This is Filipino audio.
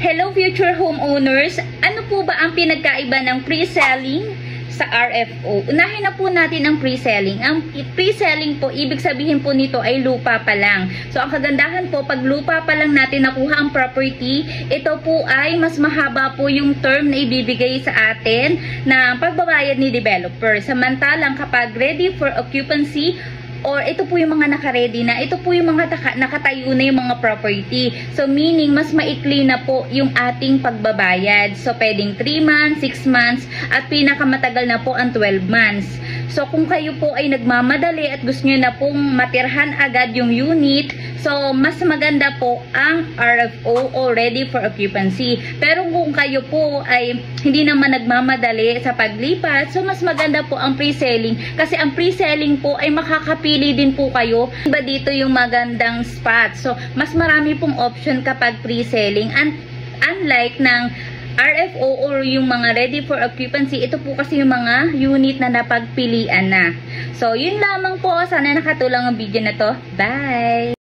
Hello future homeowners! Ano po ba ang pinagkaiba ng pre-selling sa RFO? Unahin na po natin ang pre-selling. Ang pre-selling po, ibig sabihin po nito ay lupa pa lang. So, ang kagandahan po, pag lupa pa lang natin nakuha ang property, ito po ay mas mahaba po yung term na ibibigay sa atin na pagbabayad ni developer. Samantalang kapag ready for occupancy, or ito po yung mga naka-ready na, ito po yung mga nakatayo na yung mga property. So, meaning, mas maikli na po yung ating pagbabayad. So, pwedeng 3 months, 6 months, at pinakamatagal na po ang 12 months. So, kung kayo po ay nagmamadali at gusto nyo na pong matirhan agad yung unit, so, mas maganda po ang RFO o ready for occupancy. Pero kung kayo po ay hindi naman nagmamadali sa paglipat, so, mas maganda po ang pre-selling. Kasi ang pre-selling po ay makakapili din po kayo. Iba dito yung magandang spot. So, mas marami pong option kapag pre-selling. Unlike ng RFO or yung mga ready for occupancy, ito po kasi yung mga unit na napagpilian na. So, yun lamang po. Sana nakatulong ang video na to. Bye!